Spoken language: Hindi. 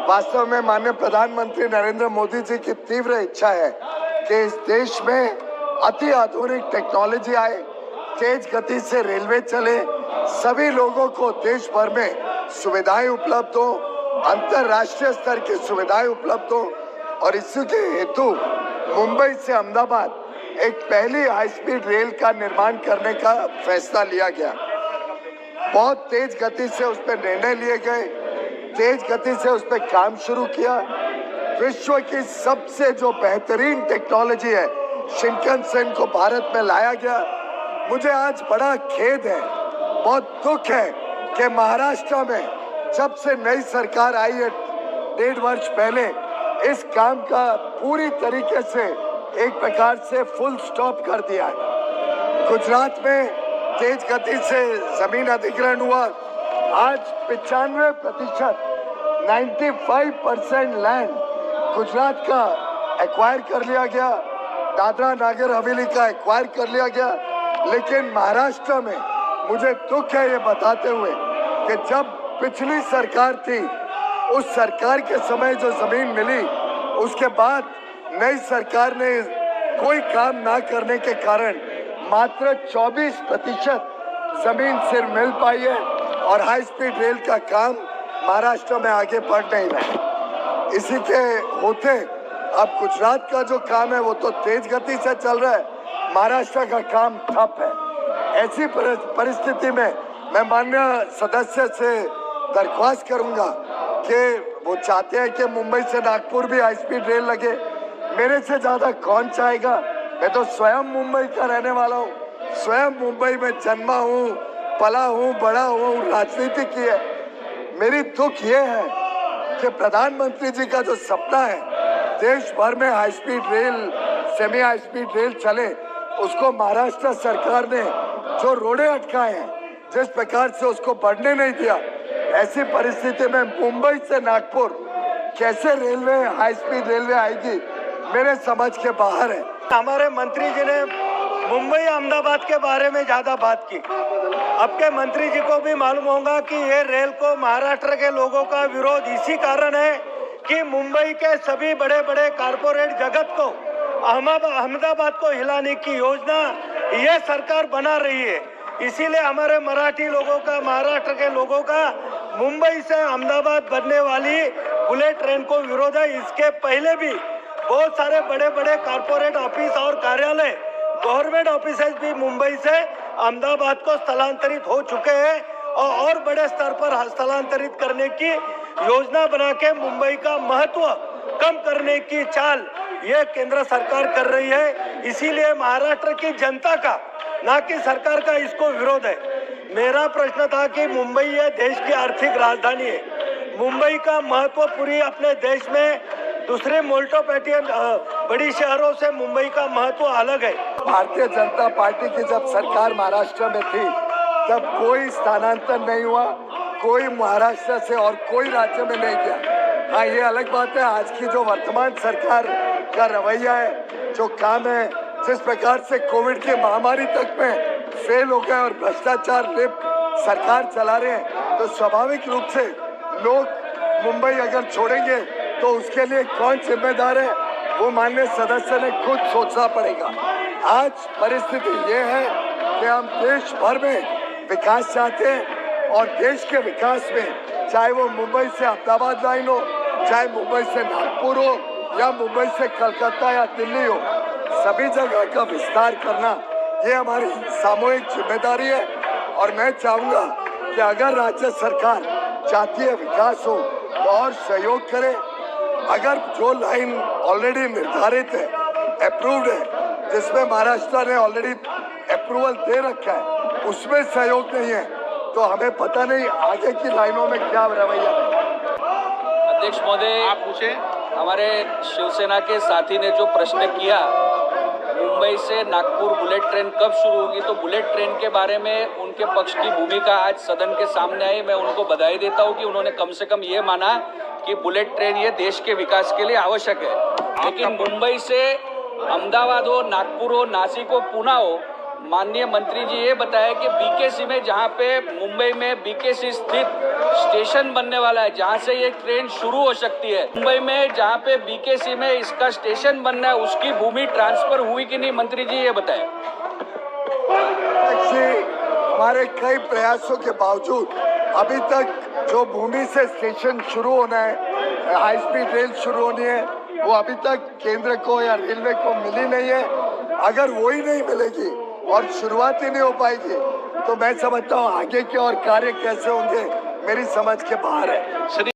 वास्तव में माननीय प्रधानमंत्री नरेंद्र मोदी जी की तीव्र इच्छा है कि इस देश में अति आधुनिक टेक्नोलॉजी आए, तेज गति से रेलवे चले, सभी लोगों को देश भर में सुविधाएं उपलब्ध हो, अंतर्राष्ट्रीय स्तर की सुविधाएं उपलब्ध हो और इसके हेतु मुंबई से अहमदाबाद एक पहली हाई स्पीड रेल का निर्माण करने का फैसला लिया गया। बहुत तेज गति से उस पर निर्णय लिए गए, तेज गति से उस पर काम शुरू किया। विश्व की सबसे जो बेहतरीन टेक्नोलॉजी है शिंकनसेन को भारत में लाया गया। मुझे आज बड़ा खेद है, बहुत दुख है कि महाराष्ट्र में जब से नई सरकार आई है 1.5 वर्ष पहले, इस काम का पूरी तरीके से एक प्रकार से फुल स्टॉप कर दिया है। गुजरात में तेज गति से जमीन अधिग्रहण हुआ। आज 95% 95% लैंड गुजरात का एक्वायर कर लिया गया, दादरा नागर हवेली का एक्वायर कर लिया गया। लेकिन महाराष्ट्र में मुझे दुख है ये बताते हुए कि जब पिछली सरकार थी, उस सरकार के समय जो जमीन मिली, उसके बाद नई सरकार ने कोई काम ना करने के कारण मात्र 24% जमीन सिर्फ मिल पाई है और हाई स्पीड रेल का काम महाराष्ट्र में आगे बढ़ नहीं रहा है। इसी के होते अब गुजरात का जो काम है वो तो तेज गति से चल रहा है, महाराष्ट्र का काम ठप है। ऐसी परिस्थिति में मैं माननीय सदस्य से दरख्वास्त करूंगा कि वो चाहते हैं कि मुंबई से नागपुर भी हाई स्पीड रेल लगे। मेरे से ज्यादा कौन चाहेगा? मैं तो स्वयं मुंबई का रहने वाला हूँ, स्वयं मुंबई में जन्मा हूँ, पला हूँ, बड़ा हूँ, राजनीति की है। मेरी दुख ये है कि प्रधानमंत्री जी का जो सपना है देश भर में high speed rail, semi high speed rail चले, उसको महाराष्ट्र सरकार ने जो रोड़े अटकाए हैं, जिस प्रकार से उसको बढ़ने नहीं दिया, ऐसी परिस्थिति में मुंबई से नागपुर कैसे रेलवे, हाई स्पीड रेलवे आएगी, मेरे समझ के बाहर है। हमारे मंत्री जी ने मुंबई अहमदाबाद के बारे में ज्यादा बात की। आपके मंत्री जी को भी मालूम होगा कि ये रेल को महाराष्ट्र के लोगों का विरोध इसी कारण है कि मुंबई के सभी बड़े बड़े कारपोरेट जगत को अहमदाबाद को हिलाने की योजना ये सरकार बना रही है। इसीलिए हमारे मराठी लोगों का, महाराष्ट्र के लोगों का मुंबई से अहमदाबाद बनने वाली बुलेट ट्रेन को विरोध है। इसके पहले भी बहुत सारे बड़े बड़े कारपोरेट ऑफिस और कार्यालय, गवर्नमेंट ऑफिसेज भी मुंबई से अहमदाबाद को स्थलांतरित हो चुके हैं और बड़े स्तर पर स्थलांतरित करने की योजना बना के मुंबई का महत्व कम करने की चाल ये केंद्र सरकार कर रही है। इसीलिए महाराष्ट्र की जनता का, ना कि सरकार का, इसको विरोध है। मेरा प्रश्न था कि मुंबई ये देश की आर्थिक राजधानी है। मुंबई का महत्व पूरी अपने देश में दूसरे मेट्रोपॉलिटन बड़ी शहरों से मुंबई का महत्व अलग है। भारतीय जनता पार्टी की जब सरकार महाराष्ट्र में थी तब कोई स्थानांतरण नहीं हुआ, कोई महाराष्ट्र से और कोई राज्य में नहीं गया। हाँ, ये अलग बात है आज की जो वर्तमान सरकार का रवैया है, जो काम है, जिस प्रकार से कोविड की महामारी तक में फेल हो गए और भ्रष्टाचार लिप्त सरकार चला रहे हैं, तो स्वाभाविक रूप से लोग मुंबई अगर छोड़ेंगे तो उसके लिए कौन जिम्मेदार है, वो माननीय सदस्य ने खुद सोचना पड़ेगा। आज परिस्थिति ये है कि हम देश भर में विकास चाहते हैं और देश के विकास में चाहे वो मुंबई से अहमदाबाद लाइन हो, चाहे मुंबई से नागपुर हो या मुंबई से कलकत्ता या दिल्ली हो, सभी जगह का विस्तार करना ये हमारी सामूहिक जिम्मेदारी है। और मैं चाहूँगा कि अगर राज्य सरकार चाहती है विकास हो तो और सहयोग करे। अगर जो लाइन ऑलरेडी निर्धारित है, अप्रूव्ड है, जिसमें महाराष्ट्र ने ऑलरेडी अप्रूवल दे रखा है, उसमें सहयोग नहीं है तो हमें पता नहीं आगे की लाइनों में क्या रवैया है। अध्यक्ष महोदय, आप पूछे। हमारे शिवसेना के साथी ने जो प्रश्न किया, मुंबई से नागपुर बुलेट ट्रेन कब शुरू होगी, तो बुलेट ट्रेन के बारे में उनके पक्ष की भूमिका आज सदन के सामने आई। मैं उनको बधाई देता हूं कि उन्होंने कम से कम ये माना कि बुलेट ट्रेन ये देश के विकास के लिए आवश्यक है। लेकिन मुंबई से अहमदाबाद हो, नागपुर हो, नासिक हो, पुणे हो, माननीय मंत्री जी ये बताया कि बीकेसी में, जहां पे मुंबई में बीकेसी स्थित स्टेशन बनने वाला है, जहां से ये ट्रेन शुरू हो सकती है, मुंबई में जहां पे बीकेसी में इसका स्टेशन बनना है, उसकी भूमि ट्रांसफर हुई कि नहीं, मंत्री जी ये बताएं। हमारे कई प्रयासों के बावजूद अभी तक जो भूमि से स्टेशन शुरू होना है, हाई स्पीड रेल शुरू होनी है, वो अभी तक केंद्र को या रेलवे को मिली नहीं है। अगर वो ही नहीं मिलेगी और शुरुआत ही नहीं हो पाएगी तो मैं समझता हूँ आगे के और कार्य कैसे होंगे मेरी समझ के बाहर है।